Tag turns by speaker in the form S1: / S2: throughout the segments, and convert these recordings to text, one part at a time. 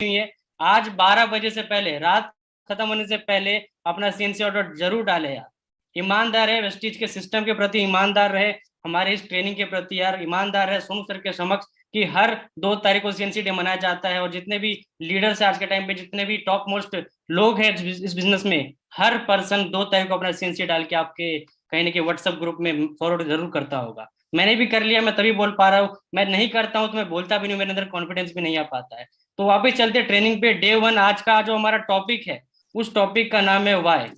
S1: हुई है। आज 12 बजे से पहले, रात खत्म होने से पहले अपना सीएनसी ऑर्डर जरूर डाले यार। ईमानदार है, वेस्टीज के सिस्टम के प्रति ईमानदार रहे, हमारे इस ट्रेनिंग के प्रति यार ईमानदार है सोनू सर के समक्ष कि हर 2 तारीख को सीएनसी डे मनाया जाता है। और जितने भी लीडर्स है आज के टाइम पे, जितने भी टॉप मोस्ट लोग हैं इस बिजनेस में, हर पर्सन 2 तारीख को अपना सीएनसी डाल के आपके कहीं ना कहीं व्हाट्सएप ग्रुप में फॉरवर्ड जरूर करता होगा। मैंने भी कर लिया, मैं तभी बोल पा रहा हूँ। मैं नहीं करता हूँ तो मैं बोलता भी नहीं, मेरे अंदर कॉन्फिडेंस भी नहीं आ पाता है। तो वापिस चलते ट्रेनिंग पे। डे 1 आज का जो हमारा टॉपिक है, उस टॉपिक का नाम है वाई।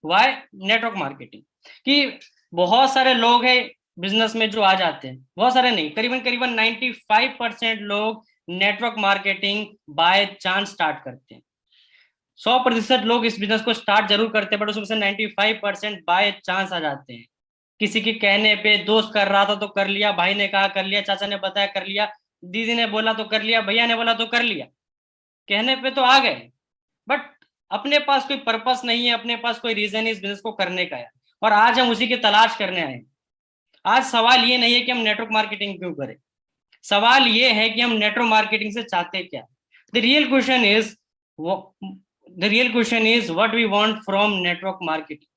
S1: Y network marketing. कि बहुत सारे लोग हैं बिजनेस में जो आ जाते हैं, बहुत सारे नहीं, करीबन करीबन 95% लोग network marketing by chance start करते हैं। 100% लोग इस बिजनेस को स्टार्ट जरूर करते हैं, बट उसमें से 95% बाय चांस आ जाते हैं। किसी के कहने पे, दोस्त कर रहा था तो कर लिया, भाई ने कहा कर लिया, चाचा ने बताया कर लिया, दीदी ने बोला तो कर लिया, भैया ने बोला तो कर लिया, कहने पे तो आ गए। बट अपने पास कोई पर्पस नहीं है, अपने पास कोई रीजन है इस बिजनेस को करने का है। और आज हम उसी की तलाश करने आए। आज सवाल ये नहीं है कि हम नेटवर्क मार्केटिंग क्यों करें, सवाल ये है कि हम नेटवर्क मार्केटिंग से चाहते क्या। The real question is the real question is what we want from network marketing.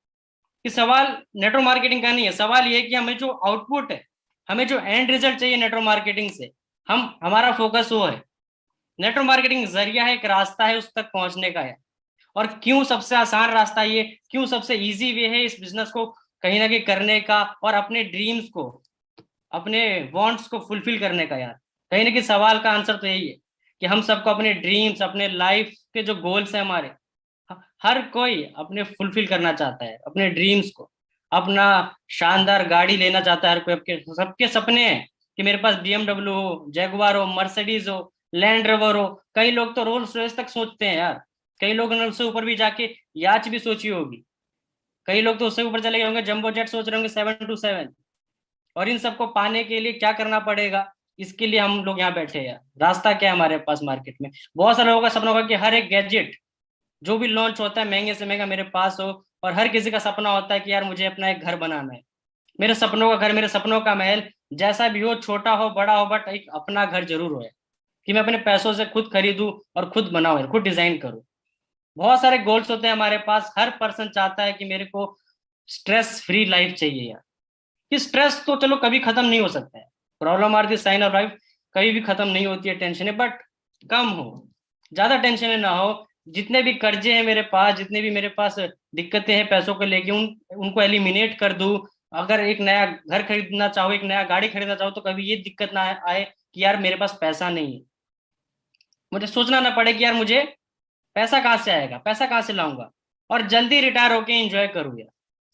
S1: कि सवाल नेटवर्क मार्केटिंग का नहीं है, सवाल ये है कि हमें जो आउटपुट है, हमें जो एंड रिजल्ट चाहिए नेटवर्क मार्केटिंग से, हम हमारा फोकस वो है। नेटवर्क मार्केटिंग जरिया है, एक रास्ता है उस तक पहुंचने का है। और क्यों सबसे आसान रास्ता ये, क्यों सबसे इजी वे है इस बिजनेस को कहीं ना कहीं करने का, और अपने ड्रीम्स को, अपने वांट्स को फुलफिल करने का यार। कहीं ना कहीं सवाल का आंसर तो यही है कि हम सबको अपने ड्रीम्स, अपने लाइफ के जो गोल्स है हमारे, हर कोई अपने फुलफिल करना चाहता है अपने ड्रीम्स को। अपना शानदार गाड़ी लेना चाहता है हर कोई, सबके सबके सपने हैं कि मेरे पास BMW हो, जैगुआर हो, मर्सिडीज हो, लैंड रोवर हो। कई लोग तो रोल्स रॉयस तक सोचते हैं यार। कई लोग ने उससे ऊपर भी जाके याच भी सोची होगी। कई लोग तो उससे ऊपर चले गए होंगे, जंबो जेट सोच रहे होंगे 727। और इन सबको पाने के लिए क्या करना पड़ेगा, इसके लिए हम लोग यहाँ बैठे हैं। रास्ता क्या है हमारे पास मार्केट में, बहुत सारे लोगों का सपना होगा कि हर एक गैजेट जो भी लॉन्च होता है महंगे से महंगा मेरे पास हो। और हर किसी का सपना होता है कि यार मुझे अपना एक घर बनाना है, मेरे सपनों का घर, मेरे सपनों का महल, जैसा भी हो, छोटा हो बड़ा हो, बट एक अपना घर जरूर हो, कि मैं अपने पैसों से खुद खरीदूं और खुद बनाऊं, खुद डिजाइन करूं। बहुत सारे गोल्स होते हैं हमारे पास। हर पर्सन चाहता है कि मेरे को स्ट्रेस फ्री लाइफ चाहिए यार। कि स्ट्रेस तो चलो कभी खत्म नहीं हो सकता है, problem are the sign of life, कभी भी खत्म नहीं होती है टेंशन, बट कम हो, ज्यादा टेंशन ना हो। जितने भी कर्जे हैं मेरे पास, जितने भी मेरे पास दिक्कतें हैं पैसों को लेके, उनको एलिमिनेट कर दूं। अगर एक नया घर खरीदना चाहो, एक नया गाड़ी खरीदना चाहो, तो कभी ये दिक्कत ना आए कि यार मेरे पास पैसा नहीं है, मुझे सोचना ना पड़े कि यार मुझे पैसा कहाँ से आएगा, पैसा कहाँ से लाऊंगा। और जल्दी रिटायर होके एंजॉय करूँ यार।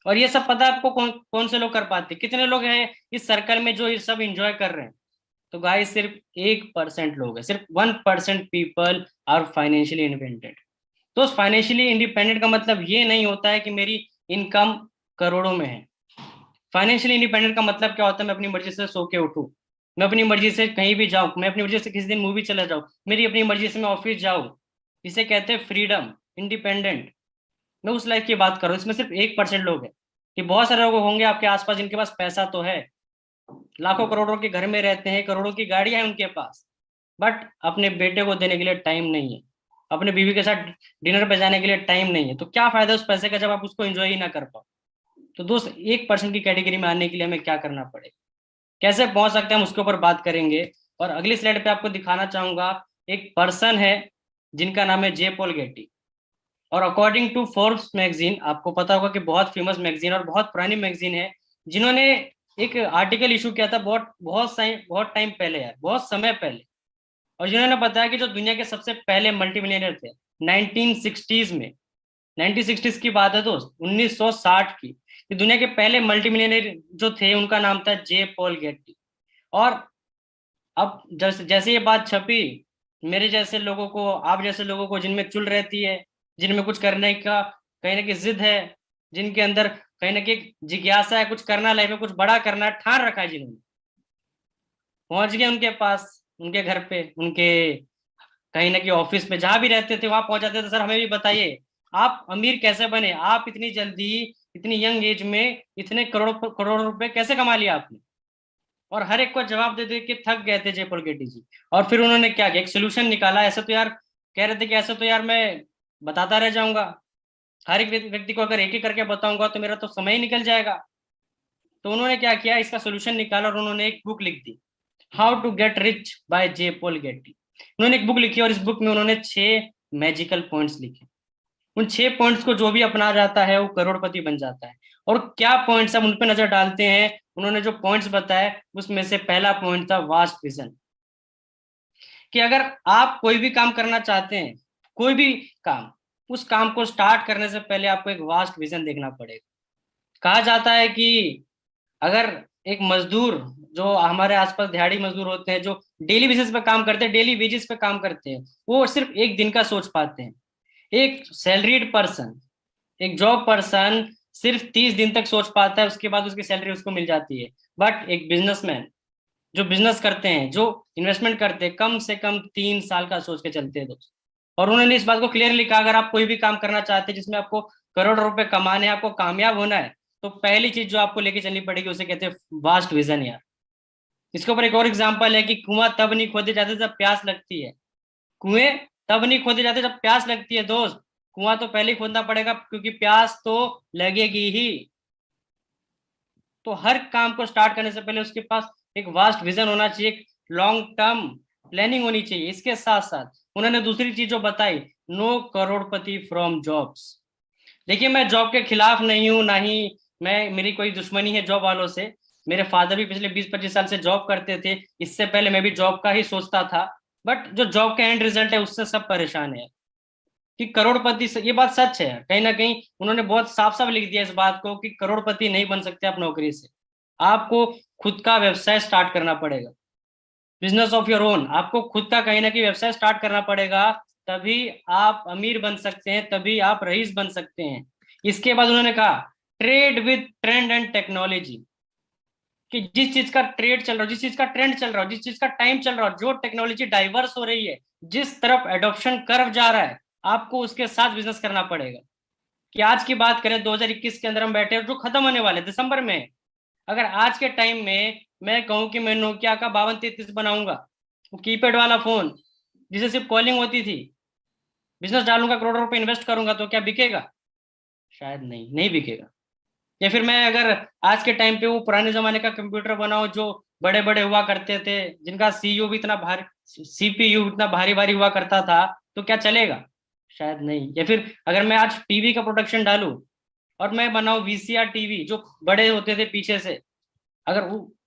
S1: और ये सब पता है आपको कौन कौन से लोग कर पाते हैं, कितने लोग हैं इस सर्कल में जो ये सब एंजॉय कर रहे हैं। तो गाइस सिर्फ 1% लोग हैं, सिर्फ 1% पीपल आर फाइनेंशियली इंडिपेंडेंट। तो फाइनेंशियली इंडिपेंडेंट का मतलब ये नहीं होता है कि मेरी इनकम करोड़ों में है। फाइनेंशियली इंडिपेंडेंट का मतलब क्या होता है, मैं अपनी मर्जी से सो के उठूं, मैं अपनी मर्जी से कहीं भी जाऊं, मैं अपनी मर्जी से किसी दिन मूवी चला जाऊं, मेरी अपनी मर्जी से मैं ऑफिस जाऊं। इसे कहते हैं फ्रीडम, इंडिपेंडेंट। मैं उस लाइफ की बात कर रहा हूँ। इसमें सिर्फ 1% लोग हैं। कि बहुत सारे लोग होंगे आपके आसपास जिनके पास पैसा तो है, लाखों करोड़ों के घर में रहते हैं, करोड़ों की गाड़ियां हैं उनके पास, बट अपने बेटे को देने के लिए टाइम नहीं है, अपने बीवी के साथ डिनर पे जाने के लिए टाइम नहीं है। तो क्या फायदा उस पैसे का जब आप उसको एंजॉय ही ना कर पाओ। तो दोस्त 1% की कैटेगरी में आने के लिए हमें क्या करना पड़ेगा, कैसे पहुंच सकते हैं, हम उसके ऊपर बात करेंगे। और अगली स्लाइड पे आपको दिखाना चाहूंगा, एक पर्सन है जिनका नाम है जे पॉल गेटी। और अकॉर्डिंग टू फोर्ब्स मैगजीन, आपको पता होगा कि बहुत फेमस मैगजीन और बहुत पुरानी मैगजीन है, जिन्होंने एक आर्टिकल इशू किया था बहुत टाइम पहले यार, बहुत समय पहले। और जिन्होंने बताया कि जो दुनिया के सबसे पहले मल्टी मिलियनर थे 1960s में, 1960s की बात है दोस्त, 1960 की, कि दुनिया के पहले मल्टी मिलियनर जो थे उनका नाम था जे पॉल गेटी। और अब जैसे जैसे ये बात छपी, मेरे जैसे लोगों को, आप जैसे लोगों को, जिनमें चुल रहती है, जिनमें कुछ करने का कहीं ना कहीं जिद है, जिनके अंदर कहीं ना कहीं जिज्ञासा है, कुछ करना लाइफ में, कुछ बड़ा करना ठान रखा है, जिन्होंने पहुंच गए उनके पास, उनके घर पे, उनके कहीं ना कहीं ऑफिस में, जहां भी रहते थे वहां पहुंच जाते थे। सर हमें भी बताइए आप अमीर कैसे बने, आप इतनी जल्दी, इतनी यंग एज में इतने करोड़ करोड़ रुपए कैसे कमा लिया आपने। और हर एक को जवाब दे दे के थक गए थे जयपाल गेट्टी जी। और फिर उन्होंने क्या किया, एक सोल्यूशन निकाला। ऐसा तो यार कह रहे थे कि ऐसा तो यार मैं बताता रह जाऊंगा, हर एक व्यक्ति को अगर एक एक करके बताऊंगा तो मेरा तो समय ही निकल जाएगा। तो उन्होंने क्या किया, इसका सोल्यूशन निकाला और उन्होंने एक बुक लिख दी, How to Get Rich by J Paul Getty. उन्होंने एक बुक लिखी और इस बुक में उन्होंने 6 मैजिकल पॉइंट्स लिखे। उन 6 पॉइंट्स को जो भी अपना जाता है वो करोड़पति बन जाता है। और क्या पॉइंट्स हम उन पे नजर डालते हैं, उन्होंने जो पॉइंट्स बताए उसमें से पहला पॉइंट था वास्ट विजन। कि अगर आप कोई भी काम करना चाहते हैं, कोई भी काम, उस काम को स्टार्ट करने से पहले आपको एक वास्ट विजन देखना पड़ेगा। कहा जाता है कि अगर एक मजदूर, जो हमारे आसपास दिहाड़ी मजदूर होते हैं, जो डेली बेसिस पे काम करते हैं, डेली वेजेस पे काम करते हैं, वो सिर्फ एक दिन का सोच पाते हैं। एक सैलरीड पर्सन, एक जॉब पर्सन सिर्फ 30 दिन तक सोच पाता है, उसके बाद उसकी सैलरी उसको मिल जाती है। बट एक बिजनेसमैन जो बिजनेस करते हैं, जो इन्वेस्टमेंट करते हैं, कम से कम 3 साल का सोच के चलते हैं दोस्त। और उन्होंने इस बात को क्लियरली कहा, अगर आप कोई भी काम करना चाहते हैं जिसमें आपको करोड़ रुपए कमाने हैं, आपको कामयाब होना है, तो पहली चीज जो आपको लेके चलनी पड़ेगी उसे कहते हैं वास्ट विजन यार। इसके ऊपर एक और एग्जांपल है कि कुआं तब नहीं खोदे जाते जब प्यास लगती है। कुएं तब नहीं खोदे जाते जब प्यास लगती है दोस्त। कुआं तो पहले ही खोदना पड़ेगा क्योंकि प्यास तो लगेगी ही। तो हर काम को स्टार्ट करने से पहले उसके पास एक वास्ट विजन होना चाहिए, एक लॉन्ग टर्म प्लानिंग होनी चाहिए। इसके साथ साथ उन्होंने दूसरी चीज जो बताई, नो करोड़पति फ्रॉम जॉब्स। देखिए मैं जॉब के खिलाफ नहीं हूं, ना ही मैं, मेरी कोई दुश्मनी है जॉब वालों से। मेरे फादर भी पिछले 20-25 साल से जॉब करते थे, इससे पहले मैं भी जॉब का ही सोचता था। बट जो जॉब का एंड रिजल्ट है उससे सब परेशान है कि करोड़पति से, ये बात सच है कहीं ना कहीं। उन्होंने बहुत साफ साफ लिख दिया इस बात को कि करोड़पति नहीं बन सकते आप नौकरी से। आपको खुद का व्यवसाय स्टार्ट करना पड़ेगा, बिजनेस ऑफ योर ओन। आपको खुद का कहीं ना कहीं व्यवसाय स्टार्ट करना पड़ेगा, तभी आप अमीर बन सकते हैं, तभी आप रईस बन सकते हैं। इसके बाद उन्होंने कहा trade with trend and technology. कि जिस चीज का ट्रेड चल रहा हो, जिस चीज का ट्रेंड चल रहा हो, जिस चीज का टाइम चल रहा हो, जो टेक्नोलॉजी डाइवर्स हो रही है, जिस तरफ एडॉप्शन कर्व जा रहा है, आपको उसके साथ बिजनेस करना पड़ेगा। कि आज की बात करें 2021 के अंदर हम बैठे हैं, जो खत्म होने वाले दिसंबर में, अगर आज के टाइम में मैं कहूं कि मैं नोकिया का 5233 बनाऊंगा, वो कीपैड वाला फोन जिसे सिर्फ कॉलिंग होती थी, बिजनेस डालूंगा, करोड़ों रुपए इन्वेस्ट करूंगा, तो क्या बिकेगा? शायद नहीं, नहीं बिकेगा। या फिर मैं अगर आज के टाइम पे वो पुराने जमाने का कंप्यूटर बनाऊं जो बड़े बड़े हुआ करते थे, जिनका सीयू भी इतना भारी, सीपीयू इतना भारी भारी हुआ करता था, तो क्या चलेगा? शायद नहीं। या फिर अगर मैं आज टीवी का प्रोडक्शन डालूं और मैं बनाऊं वीसीआर टीवी जो बड़े होते थे पीछे से, अगर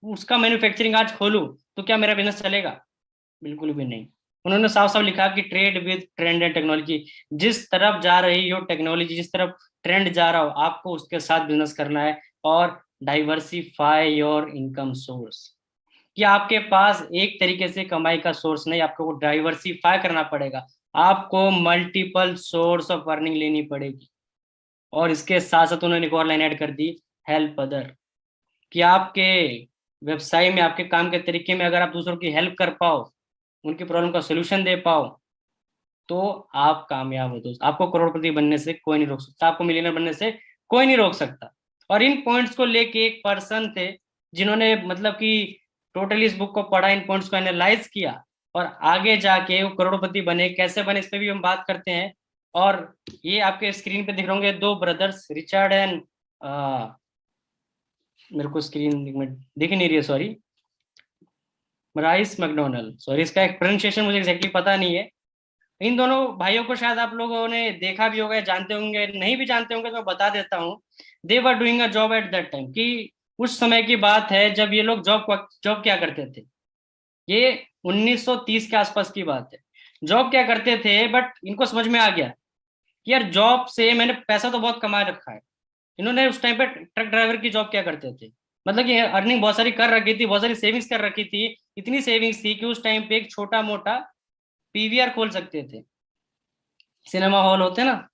S1: उसका मैन्युफैक्चरिंग आज खोलूं, तो क्या मेरा बिजनेस चलेगा? बिल्कुल भी नहीं। उन्होंने साफ साफ लिखा कि trade with trend and technology. जिस तरफ जा रही हो टेक्नोलॉजी, जिस तरफ ट्रेंड जा रहा हो, आपको उसके साथ बिजनेस करना है। और डाइवर्सिफाई योर इनकम सोर्स, कि आपके पास एक तरीके से कमाई का सोर्स नहीं, आपको डाइवर्सिफाई करना पड़ेगा। आपको मल्टीपल सोर्स ऑफ अर्निंग लेनी पड़ेगी। और इसके साथ साथ उन्होंने एक और लाइन ऐड कर दी, हेल्प अदर। कि आपके व्यवसाय में, आपके काम के तरीके में अगर आप दूसरों की हेल्प कर पाओ, उनकी प्रॉब्लम का सोल्यूशन दे पाओ, तो आप कामयाब हो दोस्त। आपको करोड़पति बनने से कोई नहीं रोक सकता, आपको मिलियनर बनने से कोई नहीं रोक सकता। और इन पॉइंट्स को लेके एक पर्सन थे जिन्होंने मतलब कि टोटली इस बुक को पढ़ा, इन पॉइंट्स को एनालाइज किया, और आगे जाके वो करोड़पति बने। कैसे बने इस पे भी हम बात करते हैं। और ये आपके स्क्रीन पे दिख रहे होंगे, दो ब्रदर्स, रिचर्ड एंड, मेरे को स्क्रीन दिख नहीं रही है, सॉरी, राइस मैकडोनल्ड, सॉरी, इसका एक प्रोनाउंसिएशन मुझे एग्जैक्टली पता नहीं है। इन दोनों भाइयों को शायद आप लोगों ने देखा भी होगा, जानते होंगे, नहीं भी जानते होंगे तो मैं बता देता हूँ। They were doing a job at that time, कि उस समय की बात है जब ये लोग जॉब क्या करते थे। ये 1930 के आसपास की बात है। जॉब क्या करते थे, बट इनको समझ में आ गया कि यार जॉब से मैंने पैसा तो बहुत कमा रखा है। इन्होंने उस टाइम पे ट्रक ड्राइवर की जॉब क्या करते थे, मतलब कि अर्निंग बहुत सारी कर रखी थी, बहुत सारी सेविंग्स कर रखी थी। इतनी सेविंग्स थी कि उस टाइम पे एक छोटा मोटा पीवीआर खोल सकते थे, सिनेमा हॉल होते ना,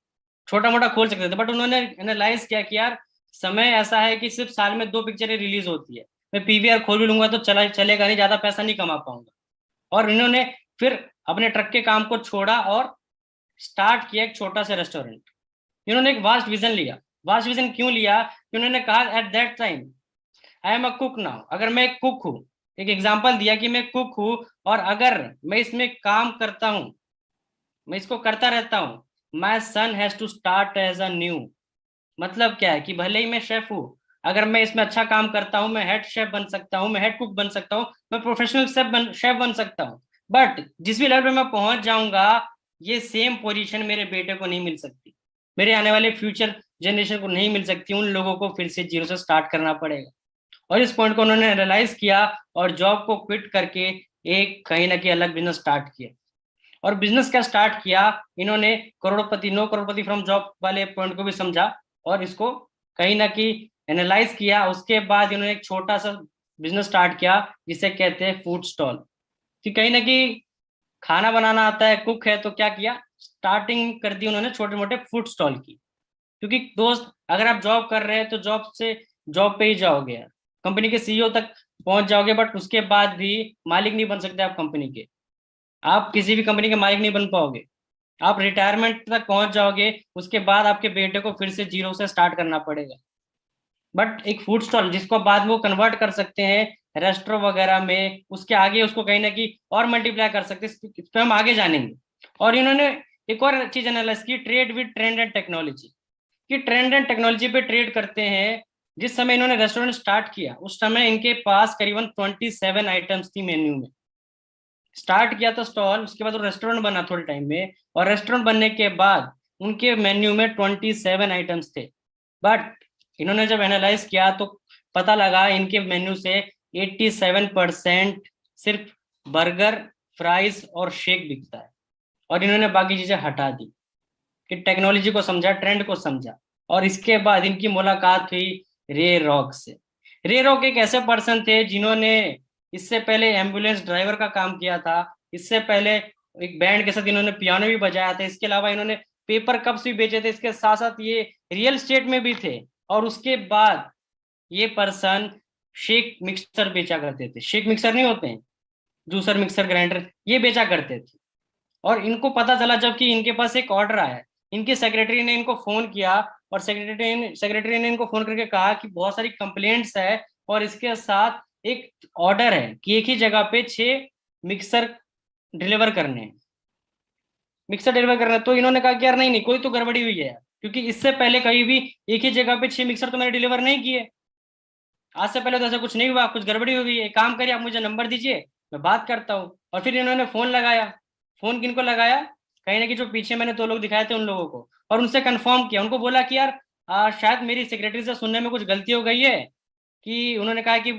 S1: छोटा मोटा खोल सकते थे। बट उन्होंने एनालाइज किया कि यार समय ऐसा है कि सिर्फ साल में 2 पिक्चरें रिलीज होती है, मैं पीवीआर खोल भी लूंगा तो चलेगा नहीं, ज्यादा पैसा नहीं कमा पाऊंगा। और इन्होंने फिर अपने ट्रक के काम को छोड़ा और स्टार्ट किया एक छोटा सा रेस्टोरेंट। इन्होंने एक वास्ट विजन लिया। वास्ट विजन क्यों लिया? कि उन्होंने कहा eight that time I am a cook now, अगर मैं एक कुक हूँ, एक एग्जांपल दिया कि मैं कुक हूं और अगर मैं इसमें काम करता हूं, मैं इसको करता रहता हूँ, my son has to start as a new. मतलब क्या है कि भले ही मैं शेफ हूँ, अगर मैं इसमें अच्छा काम करता हूँ, मैं हेड शेफ बन सकता हूँ, मैं हेड कुक बन सकता हूँ, मैं प्रोफेशनल शेफ बन सकता हूँ। बट जिस भी लेवल पे मैं पहुंच जाऊंगा, ये सेम पोजीशन मेरे बेटे को नहीं मिल सकती, मेरे आने वाले फ्यूचर जनरेशन को नहीं मिल सकती। उन लोगों को फिर से जीरो से स्टार्ट करना पड़ेगा। और इस पॉइंट को उन्होंने एनालाइज किया और जॉब को क्विट करके एक कहीं ना कहीं अलग बिजनेस स्टार्ट किया। और बिजनेस क्या स्टार्ट किया इन्होंने, करोड़पति नो करोड़पति फ्रॉम जॉब वाले पॉइंट को भी समझा और इसको कहीं ना कहीं एनालाइज किया। उसके बाद इन्होंने एक छोटा सा बिजनेस स्टार्ट किया जिसे कहते हैं फूड स्टॉल। कि कहीं ना कहीं खाना बनाना आता है, कुक है, तो क्या किया, स्टार्टिंग कर दी उन्होंने छोटे मोटे फूड स्टॉल की। क्योंकि दोस्त, अगर आप जॉब कर रहे हैं तो जॉब से जॉब पे ही जाओगे, कंपनी के सीईओ तक पहुंच जाओगे, बट उसके बाद भी मालिक नहीं बन सकते आप कंपनी के। आप किसी भी कंपनी के मालिक नहीं बन पाओगे। आप रिटायरमेंट तक पहुंच जाओगे, उसके बाद आपके बेटे को फिर से जीरो से स्टार्ट करना पड़ेगा। बट एक फूड स्टॉल जिसको बाद में वो कन्वर्ट कर सकते हैं रेस्टोरेंट वगैरह में, उसके आगे उसको कहीं ना कहीं और मल्टीप्लाई कर सकते हैं। इस पे हम आगे जानेंगे। और इन्होंने एक और चीज एनालाइज की, trade with trend and technology. कि ट्रेंड एंड टेक्नोलॉजी पे ट्रेड करते हैं। जिस समय इन्होंने रेस्टोरेंट स्टार्ट किया उस समय इनके पास करीबन 27 आइटम्स थी मेन्यू में। स्टार्ट किया था स्टॉल, उसके बाद वो रेस्टोरेंट बना थोड़े टाइम में, और रेस्टोरेंट बनने के बाद उनके मेन्यू में 27 आइटम्स थे। बट इन्होंने जब एनालाइज किया तो पता लगा इनके मेन्यू से 87% सिर्फ बर्गर, फ्राइज और शेक बिकता है। और इन्होंने बाकी चीजें हटा दी। कि टेक्नोलॉजी को समझा, ट्रेंड को समझा। और इसके बाद इनकी मुलाकात हुई रे रॉक से। रे रॉक एक ऐसे पर्सन थे जिन्होंने इससे पहले एम्बुलेंस ड्राइवर का काम किया था। इससे पहले एक बैंड के साथ इन्होंने पियानो भी बजाया था। इसके अलावा इन्होंने पेपर कप्स भी बेचे थे। इसके साथ साथ ये रियल स्टेट में भी थे। और उसके बाद ये पर्सन शेक मिक्सर बेचा करते थे। शेक मिक्सर नहीं होते हैं, जूसर, मिक्सर, ग्राइंडर, ये बेचा करते थे। और इनको पता चला जबकि इनके पास एक ऑर्डर आया, इनके सेक्रेटरी ने इनको फोन किया। और सेक्रेटरी ने इनको फोन करके कहा कि बहुत सारी कंप्लेंट्स है और इसके साथ एक ऑर्डर है कि एक ही जगह पे 6 डिलीवर करने हैं मिक्सर डिलीवर करना है। तो इन्होंने कहा कि यार नहीं नहीं, कोई तो गड़बड़ी हुई है यार, क्योंकि इससे पहले कहीं भी एक ही जगह पे 6 मिक्सर तो मैंने डिलीवर नहीं किए। आज से पहले तो ऐसा कुछ नहीं हुआ, कुछ गड़बड़ी हो गई है। एक काम करिए, आप मुझे नंबर दीजिए, मैं बात करता हूँ। और फिर इन्होंने फोन लगाया। फोन किनको लगाया, कहीं ना कहीं जो पीछे मैंने 2 लोग दिखाए थे उन लोगों को, और उनसे कंफर्म किया। उनको बोला कि यार शायद मेरी सेक्रेटरी से सुनने में कुछ गलती हो गई है, कि उन्होंने कहा कि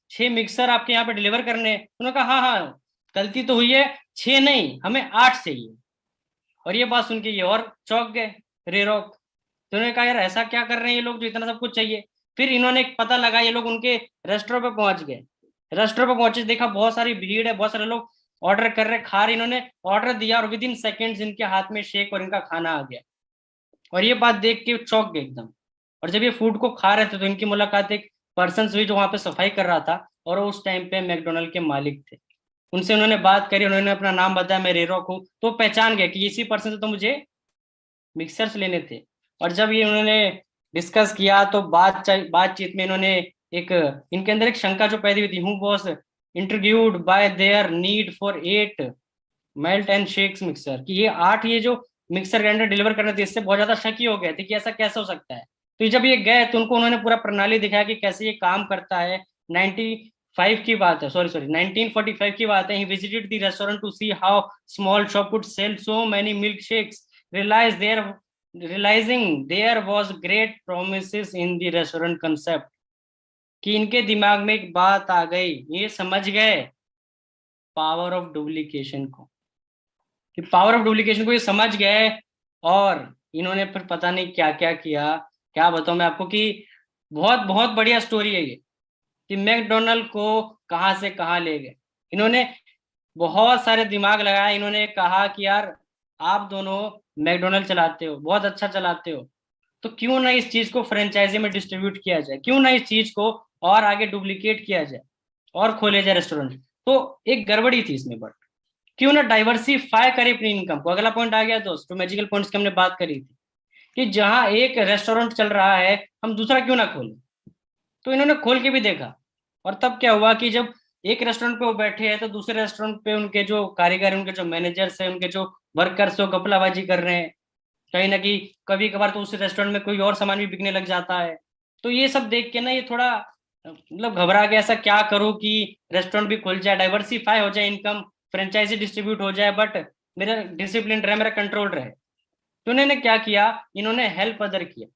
S1: 6 मिक्सर आपके यहाँ पे डिलीवर करने हैं। उन्होंने कहा हाँ हाँ, गलती तो हुई है, 6 नहीं, हमें 8 चाहिए। और ये बात सुन के ये और चौंक गए, रेरोक। तो उन्होंने कहा यार ऐसा क्या कर रहे हैं ये लोग जो इतना सब कुछ चाहिए। फिर इन्होंने एक पता लगा, ये लोग उनके रेस्टोरेंट पे पहुंच गए। रेस्टोरेंट पे पहुंचे, देखा बहुत सारी भीड़ है, बहुत सारे लोग ऑर्डर कर रहे, खा रहे। इन्होंने ऑर्डर दिया और विद इन सेकेंड्स इनके हाथ में शेक और इनका खाना आ गया। और ये बात देख के चौंक गए एकदम। और जब ये फूड को खा रहे थे तो इनकी मुलाकात एक पर्सन से हुई जो वहां पे सफाई कर रहा था, और वो उस टाइम पे मैकडोनल्ड के मालिक थे। उनसे उन्होंने बात करी, उन्होंने अपना नाम बताया, मैं रेरोक हूँ। तो पहचान गए कि इसी पर्सन से तो मुझे मिक्सर्स लेने थे। और जब ये उन्होंने डिस्कस किया तो बातचीत में इन्होंने एक, इनके अंदर एक शंका जो पैदा हुई थी, who was introduced by their need for 8 melt and shakes mixer, कि ये 8 ये जो मिक्सर ग्राइंडर डिलीवर करने थे, इससे बहुत ज्यादा शकी हो गए थे कि ऐसा कैसे हो सकता है। तो जब ये गए तो उनको उन्होंने पूरा प्रणाली दिखाया कि कैसे ये काम करता है। 95 की बात है, सॉरी 1945 की बात है। He visited the restaurant to see how small shop could sell so many milk shakes, realized there realizing there was great promises in the restaurant concept। कि इनके दिमाग में एक बात आ गई, ये समझ गए पावर ऑफ डुप्लीकेशन को, कि पावर ऑफ डुप्लीकेशन को ये समझ गए। और इन्होंने फिर पता नहीं क्या क्या किया। क्या बताऊं मैं आपको कि बहुत बहुत बढ़िया स्टोरी है ये, कि मैकडोनल्ड को कहां से कहां ले गए इन्होंने। बहुत सारे दिमाग लगाया। इन्होंने कहा कि यार आप दोनों मैकडोनल्ड चलाते हो, बहुत अच्छा चलाते हो, तो क्यों ना इस चीज को फ्रेंचाइजी में डिस्ट्रीब्यूट किया जाए, क्यों ना इस चीज को और आगे डुप्लीकेट किया जाए और खोले जाए रेस्टोरेंट। तो एक गड़बड़ी थी इसमें, बट क्यों ना डाइवर्सिफाई करे अपनी इनकम को। अगला पॉइंट आ गया दोस्त, जो मैजिकल पॉइंट्स की हमने बात करी थी, कि जहां एक रेस्टोरेंट चल रहा है हम दूसरा क्यों ना खोलें। तो इन्होंने खोल के भी देखा। और तब क्या हुआ कि जब एक रेस्टोरेंट पे वो बैठे हैं तो दूसरे रेस्टोरेंट पे उनके जो कारीगर, उनके जो मैनेजर्स हैं, उनके जो वर्कर्स, वो घपलाबाजी कर रहे हैं। कहीं ना कहीं कभी कभार तो उस रेस्टोरेंट में कोई और सामान भी बिकने लग जाता है। तो ये सब देख के ना ये थोड़ा मतलब घबरा गया, ऐसा क्या करूं कि रेस्टोरेंट भी खुल जाए, डाइवर्सिफाई हो जाए इनकम, फ्रेंचाइजी डिस्ट्रीब्यूट हो जाए, बट मेरा डिसिप्लिन रहे, मेरा कंट्रोल रहे। तो उन्होंने क्या किया, इन्होंने हेल्प अदर किया।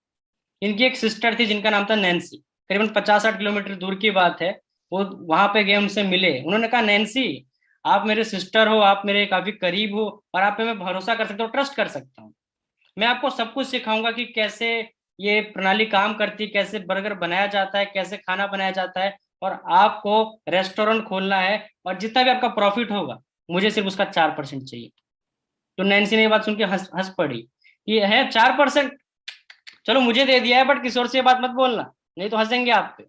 S1: इनकी एक सिस्टर थी जिनका नाम था नैन्सी, करीबन 50-60 किलोमीटर दूर की बात है। वो वहां पे गए, उनसे मिले, उन्होंने कहा नैन्सी, आप मेरे सिस्टर हो, आप मेरे काफी करीब हो, और आप पे मैं भरोसा कर सकता हूँ, ट्रस्ट कर सकता हूँ। मैं आपको सब कुछ सिखाऊंगा कि कैसे ये प्रणाली काम करती है, कैसे बर्गर बनाया जाता है, कैसे खाना बनाया जाता है, और आपको रेस्टोरेंट खोलना है, और जितना भी आपका प्रॉफिट होगा मुझे सिर्फ उसका 4% चाहिए। तो नैन्सी ने ये बात सुन के हंस हंस पड़ी, ये है 4%, चलो मुझे दे दिया है, बट किसी और से ये बात मत बोलना, नहीं तो हंसेंगे आप पे।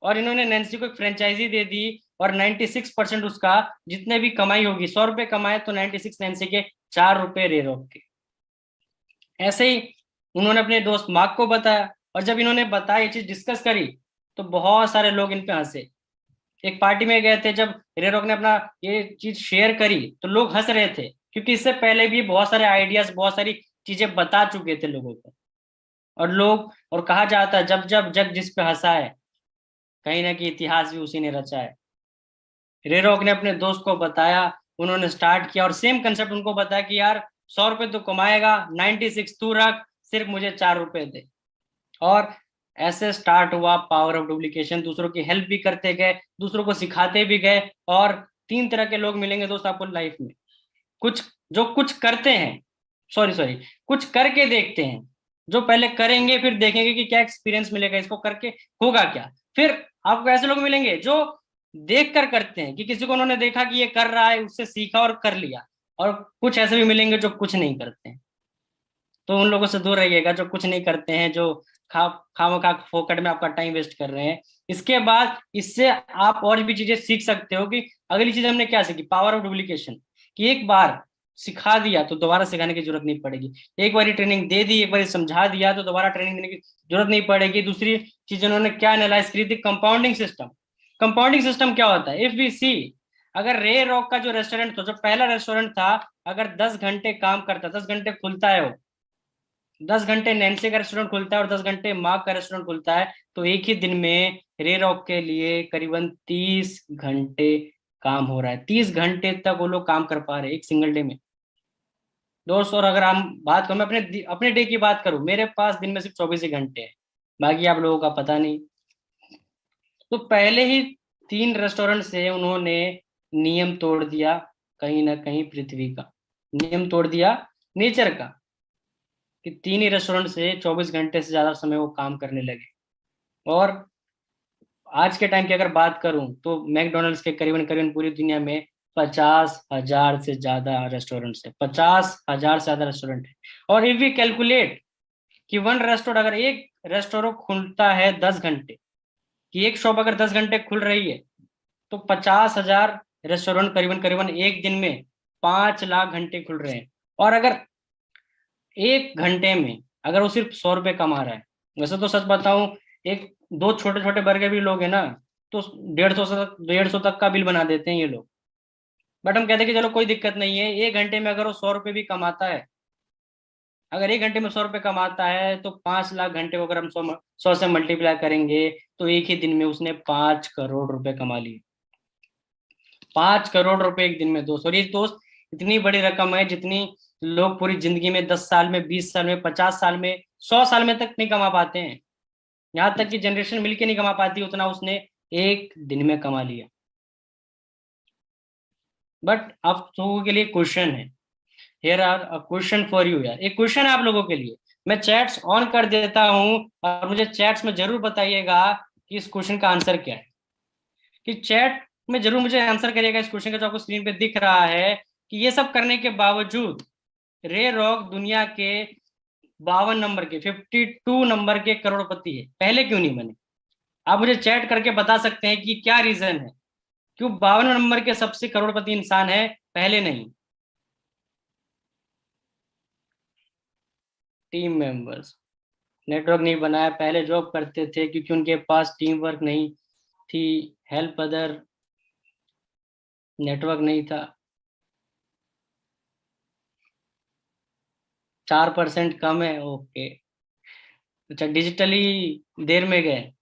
S1: और इन्होंने नैन्सी को एक फ्रेंचाइजी दे दी, और 96% उसका, जितने भी कमाई होगी, 100 रुपए कमाए तो 96 नैन्सी के, 4 रुपए रेरोक के। ऐसे ही उन्होंने अपने दोस्त मार्क को बताया, और जब इन्होंने बताया, ये चीज डिस्कस करी, तो बहुत सारे लोग इन पे हंसे। एक पार्टी में गए थे, जब रेरोक ने अपना ये चीज शेयर करी तो लोग हंस रहे थे, क्योंकि इससे पहले भी बहुत सारे आइडियाज, बहुत सारी चीजें बता चुके थे लोगों को। और लोग, और कहा जाता है जब जब जग जिस पे हंसा है, कहीं ना कहीं इतिहास भी उसी ने रचा है। रेरोक ने अपने दोस्त को बताया, उन्होंने स्टार्ट किया, और सेम कंसेप्ट उनको बताया कि यार 100 रुपए तो कमाएगा, 96 तू रख, सिर्फ मुझे 4 रुपए दे। और ऐसे स्टार्ट हुआ पावर ऑफ डुप्लीकेशन। दूसरों की हेल्प भी करते गए, दूसरों को सिखाते भी गए। और 3 तरह के लोग मिलेंगे दोस्त आपको लाइफ में। कुछ जो कुछ करते हैं, सॉरी सॉरी, कुछ करके देखते हैं, जो पहले करेंगे फिर देखेंगे कि क्या एक्सपीरियंस मिलेगा इसको करके, होगा क्या। फिर आपको ऐसे लोग मिलेंगे जो देख कर करते हैं, कि किसी को उन्होंने देखा कि ये कर रहा है, उससे सीखा और कर लिया। और कुछ ऐसे भी मिलेंगे जो कुछ नहीं करते हैं। तो उन लोगों से दूर रहिएगा जो कुछ नहीं करते हैं, जो खा खामखा फोकट में आपका टाइम वेस्ट कर रहे हैं। इसके बाद इससे आप और भी चीजें सीख सकते हो, कि अगली चीज हमने क्या सीखी, पावर ऑफ डुप्लीकेशन। कि एक बार सिखा दिया तो दोबारा सिखाने की जरूरत नहीं पड़ेगी। एक बार ट्रेनिंग दे दी, एक बार समझा दिया तो दोबारा ट्रेनिंग देने की जरूरत नहीं पड़ेगी। दूसरी चीज उन्होंने क्या एनालाइज करी थी, कंपाउंडिंग सिस्टम। कंपाउंडिंग सिस्टम क्या होता है, इफ वी सी, अगर रे रॉक का जो रेस्टोरेंट था, जो पहला रेस्टोरेंट था, अगर 10 घंटे काम करता, 10 घंटे खुलता है वो, 10 घंटे नैन्सी का रेस्टोरेंट खुलता है और 10 घंटे मार्क का रेस्टोरेंट खुलता है, तो एक ही दिन में रे रॉक के लिए करीबन 30 घंटे काम हो रहा है। 30 घंटे तक वो लोग काम कर पा रहे हैं एक सिंगल डे में दोस्त। और अगर हम बात करूं, मैं अपने अपने डे की बात करूं, मेरे पास दिन में सिर्फ 24 ही घंटे हैं, बाकी आप लोगों का पता नहीं। तो पहले ही 3 रेस्टोरेंट से उन्होंने नियम तोड़ दिया, कहीं ना कहीं पृथ्वी का नियम तोड़ दिया, नेचर का, कि 3 ही रेस्टोरेंट से 24 घंटे से ज्यादा समय वो काम करने लगे। और आज के टाइम की अगर बात करूं तो मैकडोनल्ड्स के करीबन करीबन पूरी दुनिया में 50,000 से ज्यादा रेस्टोरेंट्स है, 50,000 से ज्यादा रेस्टोरेंट है। और इफ वी कैलकुलेट कि वन रेस्टोरेंट, अगर एक रेस्टोरेंट खुलता है 10 घंटे, कि एक शॉप अगर 10 घंटे खुल रही है, तो 50,000 रेस्टोरेंट करीबन करीबन एक दिन में 5 लाख घंटे खुल रहे हैं। और अगर एक घंटे में अगर वो सिर्फ 100 रुपए कमा रहा है, वैसे तो सच बताऊं, एक दो छोटे छोटे बर्गर भी लोग हैं ना, तो 150 तक का बिल बना देते हैं ये लोग। बट हम कहते हैं कि चलो कोई दिक्कत नहीं है, एक घंटे में अगर वो 100 रुपए भी कमाता है, अगर एक घंटे में 100 रुपए कमाता है, तो 5 लाख घंटे को अगर हम 100 से मल्टीप्लाई करेंगे, तो एक ही दिन में उसने 5 करोड़ रुपए कमा लिए। 5 करोड़ रुपए एक दिन में दोस्त। और ये दोस्त इतनी बड़ी रकम है जितनी लोग पूरी जिंदगी में 10 साल में, 20 साल में, 50 साल में, 100 साल में तक नहीं कमा पाते हैं। यहाँ तक कि जनरेशन मिलके नहीं कमा पाती उतना उसने एक दिन में कमा लिया। बट आप लोगों के लिए क्वेश्चन है, here are a question for you यार, एक क्वेश्चन है आप लोगों के लिए। मैं चैट्स ऑन कर देता हूँ, और मुझे चैट्स में जरूर बताइएगा कि इस क्वेश्चन का आंसर क्या है। कि चैट में जरूर मुझे आंसर करिएगा इस क्वेश्चन का, जो आपको स्क्रीन पे दिख रहा है, कि ये सब करने के बावजूद रे रॉक दुनिया के 52 नंबर के, 52 नंबर के करोड़पति है, पहले क्यों नहीं बने। आप मुझे चैट करके बता सकते हैं कि क्या रीजन है, क्यों 52 नंबर के सबसे करोड़पति इंसान है, पहले नहीं। टीम मेंबर्स, नेटवर्क नहीं बनाया, पहले जॉब करते थे क्योंकि उनके पास टीम वर्क नहीं थी, हेल्प अदर नेटवर्क नहीं था। 4% कम है, ओके। अच्छा, डिजिटली देर में गए।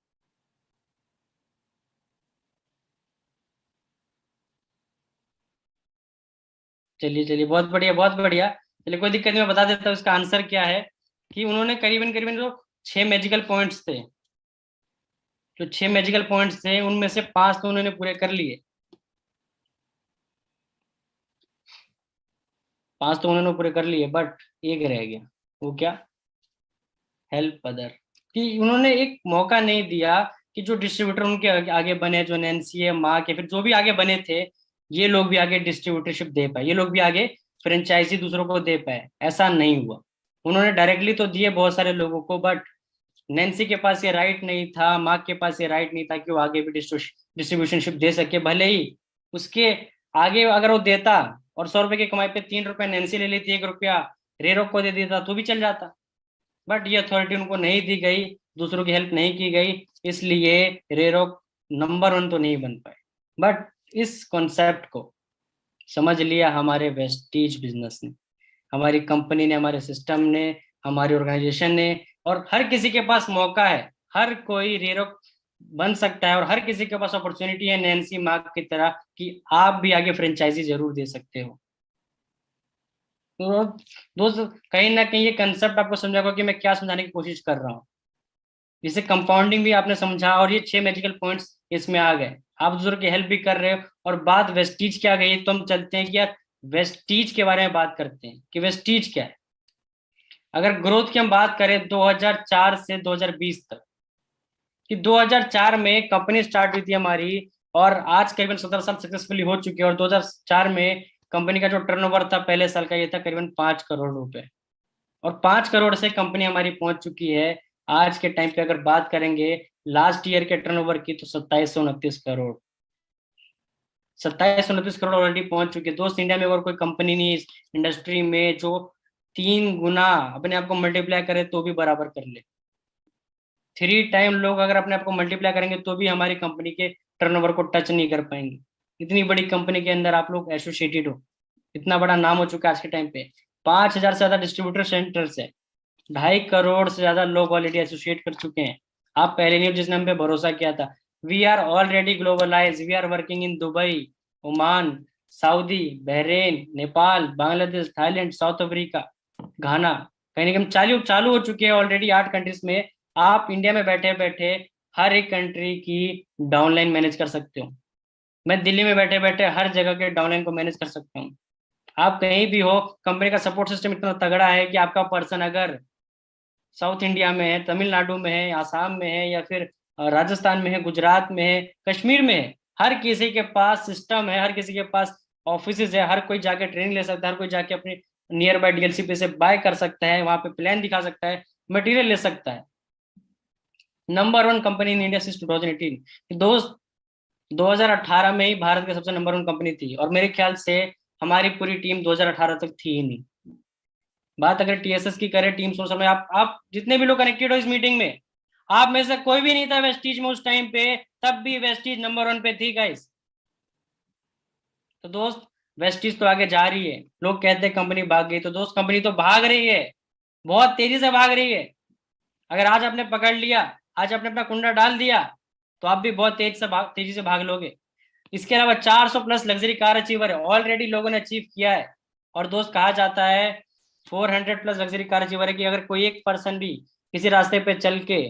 S1: चलिए चलिए, बहुत बढ़िया बहुत बढ़िया। चलिए कोई दिक्कत नहीं, मैं बता देता हूँ इसका आंसर क्या है। कि उन्होंने करीबन करीबन जो 6 मैजिकल पॉइंट्स थे, जो 6 मैजिकल पॉइंट्स थे उनमें से 5 तो उन्होंने पूरे कर लिए। 5 तो उन्होंने पूरे कर लिए, बट एक रह गया। वो क्या? Help other. कि उन्होंने एक मौका नहीं दिया कि जो डिस्ट्रीब्यूटर उनके आगे आगे बने, जो नैन्सी है, मार्क या फिर जो भी आगे बने थे, ये लोग भी आगे डिस्ट्रीब्यूटरशिप दे पाए, ये लोग भी आगे फ्रेंचाइजी दूसरों को दे पाए। ऐसा नहीं हुआ। उन्होंने डायरेक्टली तो दिए बहुत सारे लोगों को, बट नैन्सी के पास ये राइट नहीं था, मार्क के पास ये राइट नहीं था कि वो आगे भी डिस्ट्रीब्यूशनशिप दे सके। भले ही उसके आगे अगर वो देता और 100 रुपए की कमाई पे 3 रुपए नैन्सी ले लेती, 1 रुपया रेरोक को दे देता, तो भी चल जाता। बट ये अथॉरिटी उनको नहीं दी गई, दूसरों की हेल्प नहीं की गई, इसलिए रेरोक नंबर 1 तो नहीं बन पाए। बट इस कॉन्सेप्ट को समझ लिया हमारे वेस्टीज बिजनेस ने, हमारी कंपनी ने, हमारे सिस्टम ने, हमारी ऑर्गेनाइजेशन ने। और हर किसी के पास मौका है, हर कोई रेरोक बन सकता है, और हर किसी के पास अपॉर्चुनिटी है नैन्सी मार्क की तरह कि आप भी आगे फ्रेंचाइजी जरूर दे सकते हो। तो दोस्त, कहीं ना कहीं ये कंसेप्ट आपको समझाएगा कि मैं क्या समझाने की कोशिश कर रहा हूँ। जिसे कंपाउंडिंग भी आपने समझा, और ये 6 मैजिकल पॉइंट्स इसमें आ गए। आप दूसरों की हेल्प भी कर रहे हो। और बात वेस्टीज क्या गई, तो हम चलते हैं कि यार वेस्टीज के बारे में बात करते हैं कि वेस्टीज क्या है। अगर ग्रोथ की हम बात करें 2004 से 2020 तक, कि 2004 में कंपनी स्टार्ट हुई थी हमारी, और आज करीबन 17 साल सक्सेसफुली हो चुके हैं। और 2004 में कंपनी का जो टर्नओवर था पहले साल का, ये था करीबन 5 करोड़ रुपए। और 5 करोड़ से कंपनी हमारी पहुंच चुकी है आज के टाइम पे। अगर बात करेंगे लास्ट ईयर के टर्नओवर की, तो 2729 करोड़। 2729 करोड़ ऑलरेडी पहुंच चुके हैं दोस्त। इंडिया में और कोई कंपनी नहीं है इस इंडस्ट्री में जो 3 गुना अपने आप को मल्टीप्लाई करे तो भी बराबर कर ले। 3 टाइम लोग अगर अपने आप को मल्टीप्लाई करेंगे तो भी हमारी कंपनी के टर्नओवर को टच नहीं कर पाएंगे। इतनी बड़ी कंपनी के अंदर आप लोग एसोसिएटेड हो, इतना बड़ा नाम हो चुका है आज के टाइम पे। 5,000 से ज्यादा डिस्ट्रीब्यूटर सेंटर्स है, 2.5 करोड़ से ज्यादा लोग ऑलरेडी एसोसिएट कर चुके हैं। आप पहले नहीं हो जिसने हम पे भरोसा किया था। We are already globalize, we are working in Dubai, Oman, Saudi, Bahrain, Nepal, Bangladesh, Thailand, South Africa, Ghana. कहीं ना कहीं चालू चालू हो चुके हैं ऑलरेडी 8 कंट्रीज में। आप इंडिया में बैठे बैठे हर एक कंट्री की डाउनलाइन मैनेज कर सकते हो। मैं दिल्ली में बैठे बैठे हर जगह के डाउनलाइन को मैनेज कर सकता हूँ। आप कहीं भी हो, कंपनी का सपोर्ट सिस्टम इतना तगड़ा है कि आपका पर्सन अगर साउथ इंडिया में है, तमिलनाडु में है, आसाम में है, या फिर राजस्थान में है, गुजरात में है, कश्मीर में है, हर किसी के पास सिस्टम है, हर किसी के पास ऑफिस है। हर कोई जाके ट्रेनिंग ले सकता है, हर कोई जाके अपने नियर बाय डीएलसी पे से बाय कर सकता है, वहां पे प्लान दिखा सकता है, मटेरियल ले सकता है। Number 1 company in India since 2018। दोस्त 2018 में ही भारत की सबसे नंबर 1 कंपनी थी, और मेरे ख्याल से हमारी पूरी टीम 2018 तक थी ही नहीं। बात अगर टीएसएस की करें, टीम सोर्स में, आप जितने भी लोग कनेक्टेड हो इस मीटिंग में, आप में से कोई भी नहीं था वेस्टीज में उस टाइम पे, तब भी वेस्टीज नंबर 1 पे थी गाइस। तो दोस्त, वेस्टीज तो आगे जा रही है। लोग कहते हैं कंपनी भाग गई, तो दोस्त कंपनी तो भाग रही है, बहुत तेजी से भाग रही है। अगर आज आपने पकड़ लिया, आज आपने अपना कुंडा डाल दिया, तो आप भी बहुत तेजी से भाग लोगे। इसके अलावा 400 प्लस लग्जरी कार अचीवर है, ऑलरेडी लोगों ने अचीव किया है। और दोस्त कहा जाता है 400 प्लस लग्जरी कार अचीवर है कि अगर कोई एक पर्सन भी किसी रास्ते पे चल के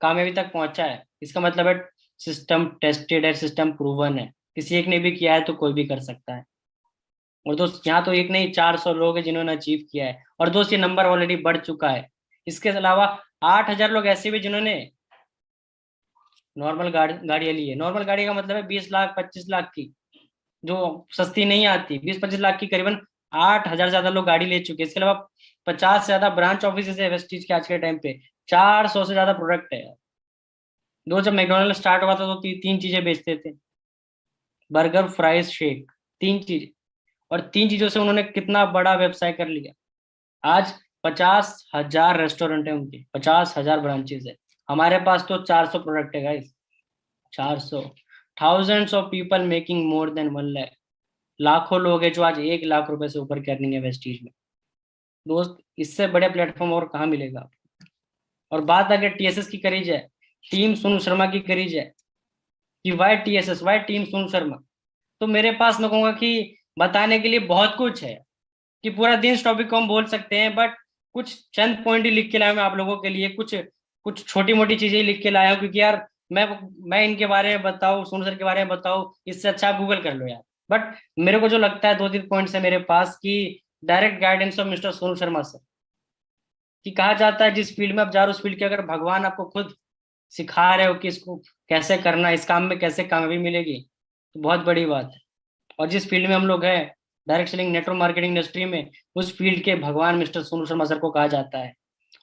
S1: कामयाबी तक पहुंचा है, इसका मतलब है सिस्टम टेस्टेड है, सिस्टम प्रूवन है। किसी एक ने भी किया है तो कोई भी कर सकता है। और दोस्त यहाँ तो एक नहीं, 400 लोग हैं जिन्होंने अचीव किया है। और दोस्त ये नंबर ऑलरेडी बढ़ चुका है। इसके अलावा 8,000 लोग ऐसे भी जिन्होंने नॉर्मल गाड़ियां ली है। नॉर्मल गाड़ी का मतलब है 20 लाख 25 लाख की, जो सस्ती नहीं आती, 20-25 लाख की। करीबन 8,000 से ज्यादा लोग गाड़ी ले चुके हैं। इसके अलावा 50 से ज्यादा ब्रांच ऑफिस है वेस्टीज के आज के टाइम पे। 400 से ज्यादा प्रोडक्ट है। दो जब मैकडोनल्ड स्टार्ट हुआ था तो 3 चीजें बेचते थे, बर्गर, फ्राइज, शेक, 3 चीज। और 3 चीजों से उन्होंने कितना बड़ा व्यवसाय कर लिया। आज 50,000 रेस्टोरेंट है उनके, 50,000 ब्रांचेस है। हमारे पास तो 400 प्रोडक्ट है guys. 400। Thousands of people making more than 1 lakh. लाखों लोग हैं जो आज 1 लाख रुपए से ऊपर की अर्निंग है वेस्टीज में। दोस्त, इससे बड़े प्लेटफॉर्म और कहाँ मिलेगा आपको। और बात अगर टीएसएस की करी जाए, टीम सोनू शर्मा की करी जाए कि why TSS, why team Sonu Sharma, तो मेरे पास मैं कहूँगा कि बताने के लिए बहुत कुछ है, कि पूरा दिन इस टॉपिक को हम बोल सकते हैं, बट कुछ चंद पॉइंट ही लिख के लाया मैं आप लोगों के लिए, कुछ कुछ छोटी मोटी चीजें ही लिख के लाया हूँ, क्योंकि यार मैं इनके बारे में बताऊँ, सोनू सर के बारे में बताऊँ, इससे अच्छा आप गूगल कर लो यार। बट मेरे को जो लगता है 2-3 पॉइंट्स है मेरे पास, कि direct guidance of mister Sonu Sharma sir, कि कहा जाता है जिस फील्ड में आप जा रहे हो उस फील्ड के अगर भगवान आपको खुद सिखा रहे हो कि इसको कैसे करना है, इस काम में कैसे कामयाबी मिलेगी, तो बहुत बड़ी बात है। और जिस फील्ड में हम लोग हैं, direct selling network marketing industry में, उस फील्ड के भगवान मिस्टर सोनू शर्मा सर को कहा जाता है।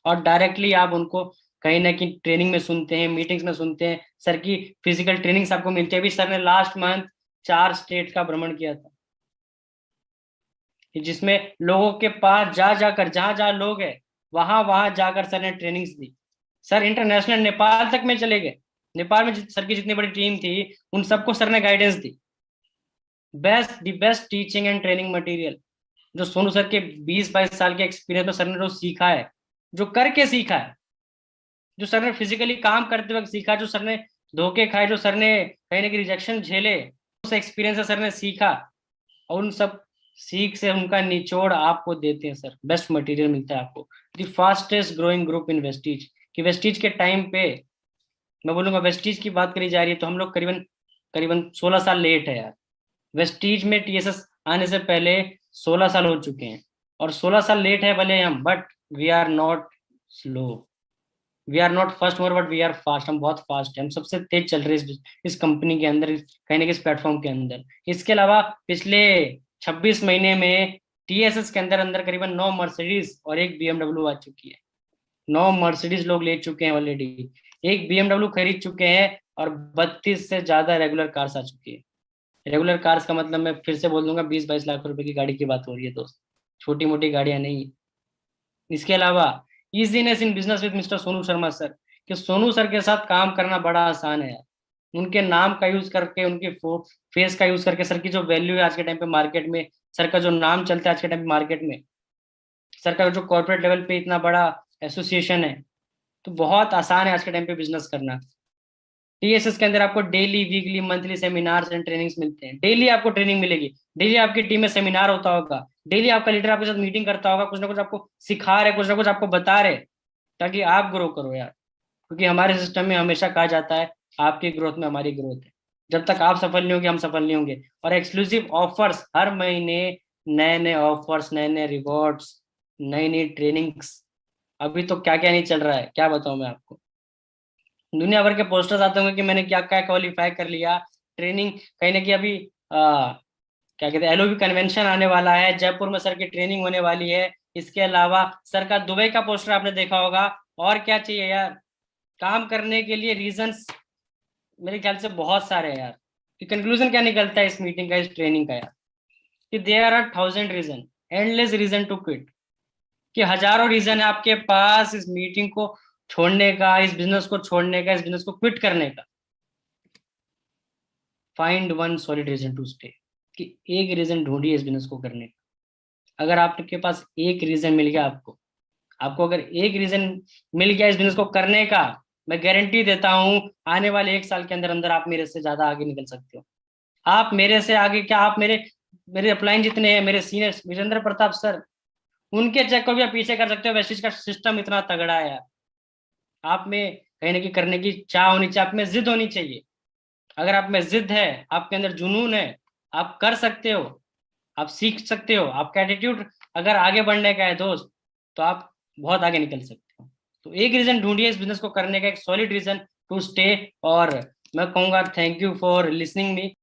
S1: और डायरेक्टली आप उनको कहीं ना कहीं ट्रेनिंग में सुनते हैं, मीटिंग्स में सुनते हैं, सर की फिजिकल ट्रेनिंग्स आपको मिलती है। अभी सर ने लास्ट मंथ 4 स्टेट का भ्रमण किया था, कि जिसमें लोगों के पास जा जाकर, जहां जहां लोग हैं वहां वहां जाकर सर ने ट्रेनिंग्स दी। सर इंटरनेशनल नेपाल तक में चले गए। नेपाल में सर की जितनी बड़ी टीम थी उन सबको सर ने guidance the. Best teaching and training material जो सोनू सर के 20-22 साल के एक्सपीरियंस में सर ने जो सीखा है, जो करके सीखा है, जो सर ने फिजिकली काम करते वक्त सीखा, जो सर ने धोखे खाए, जो सर ने कहीं ना कहीं रिजेक्शन झेले, उस एक्सपीरियंस से सर ने सीखा, और उन सब सीख से उनका निचोड़ आपको देते हैं सर। बेस्ट मटेरियल मिलता है आपको। The fastest growing group in Vestige, कि वेस्टीज के टाइम पे, मैं बोलूंगा वेस्टीज की बात करी जा रही है तो हम लोग करीबन करीबन 16 साल लेट है यार। वेस्टीज में टीएसएस आने से पहले 16 साल हो चुके हैं, और 16 साल लेट है भले हम, but we are not slow, we are not first more, but we are fast. हम बहुत फास्ट है, हम सबसे तेज चल रहे हैं इस कंपनी के अंदर, कहीं ना कहीं इस प्लेटफॉर्म के अंदर। इसके अलावा पिछले 26 महीने में टीएसएस के अंदर अंदर करीबन 9 मर्सिडीज और एक बीएमडब्ल्यू आ चुकी है। 9 मर्सिडीज लोग ले चुके हैं ऑलरेडी, एक बीएमडब्ल्यू खरीद चुके हैं, और 32 से ज्यादा रेगुलर कार्स आ चुकी है। रेगुलर कार्स का मतलब मैं फिर से बोल दूंगा, 20-22 लाख रुपए की गाड़ी की बात हो रही है दोस्त, छोटी मोटी गाड़ियां नहीं। इसके अलावा easiness in business with mister Sonu Sharma sir, कि सोनू सर के साथ काम करना बड़ा आसान है। उनके नाम का यूज करके, उनके फेस का यूज करके, सर की जो वैल्यू है आज के टाइम पे मार्केट में, सर का जो नाम चलता है आज के टाइम पे मार्केट में, सर का जो कॉर्पोरेट लेवल पे इतना बड़ा एसोसिएशन है, तो बहुत आसान है आज के टाइम पे बिजनेस करना। टीएसएस के अंदर आपको daily, weekly, monthly seminars and trainings मिलते हैं। डेली आपको ट्रेनिंग मिलेगी, डेली आपकी टीम में सेमिनार होता होगा, डेली आपका लीडर आपके साथ मीटिंग करता होगा, कुछ ना कुछ आपको सिखा रहे, कुछ ना कुछ आपको बता रहे, ताकि आप ग्रो करो यार। क्योंकि हमारे सिस्टम में हमेशा कहा जाता है आपकी ग्रोथ में हमारी ग्रोथ है। जब तक आप सफल नहीं होंगे हम सफल नहीं होंगे। और एक्सक्लूसिव ऑफर्स हर महीने, नए नए ऑफर्स, नए नए रिवॉर्ड्स, नई नई ट्रेनिंग्स। अभी तो क्या क्या नहीं चल रहा है, क्या बताऊं मैं आपको। दुनिया भर के पोस्टर्स आते होंगे कि मैंने क्या क्या क्वालिफाई कर लिया, ट्रेनिंग कहीं ना कहीं अभी क्या कहते हैं, एलओबी कन्वेंशन आने वाला है, जयपुर में सर की ट्रेनिंग होने वाली है। इसके अलावा सर का दुबई का पोस्टर आपने देखा होगा। और क्या चाहिए यार, काम करने के लिए रीजंस मेरे ख्याल से बहुत सारे हैं यार। कि कंक्लूजन क्या निकलता है इस मीटिंग का, इस ट्रेनिंग का यार, कि there are 1000 reason, endless reason to quit, कि हजारों रीजन है आपके पास इस मीटिंग को छोड़ने का, इस बिजनेस को छोड़ने का, इस बिजनेस को क्विट करने का। Find one solid reason to stay, कि एक रीजन ढूंढिए इस बिजनेस को करने का। अगर आपके पास एक रीजन मिल गया आपको, अगर एक रीजन मिल गया इस बिजनेस को करने का, मैं गारंटी देता हूं आने वाले 1 साल के अंदर अंदर आप मेरे से ज्यादा आगे निकल सकते हो। आप मेरे से आगे क्या, आप मेरे मेरे अपलाइन जितने हैं, मेरे सीनियर वीरेंद्र प्रताप सर, उनके चेक को भी आप पीछे कर सकते हो। वेस्टिज का सिस्टम इतना तगड़ा है यार। आप में कहीं ना कहीं करने की चाह होनी चाहिए, आप में जिद होनी चाहिए। अगर आप में जिद है, आपके अंदर जुनून है, आप कर सकते हो, आप सीख सकते हो, आपका एटीट्यूड अगर आगे बढ़ने का है दोस्त, तो आप बहुत आगे निकल सकते हो। तो एक रीजन ढूंढिए इस बिजनेस को करने का, एक सॉलिड रीजन टू स्टे। और मैं कहूंगा thank you for listening me.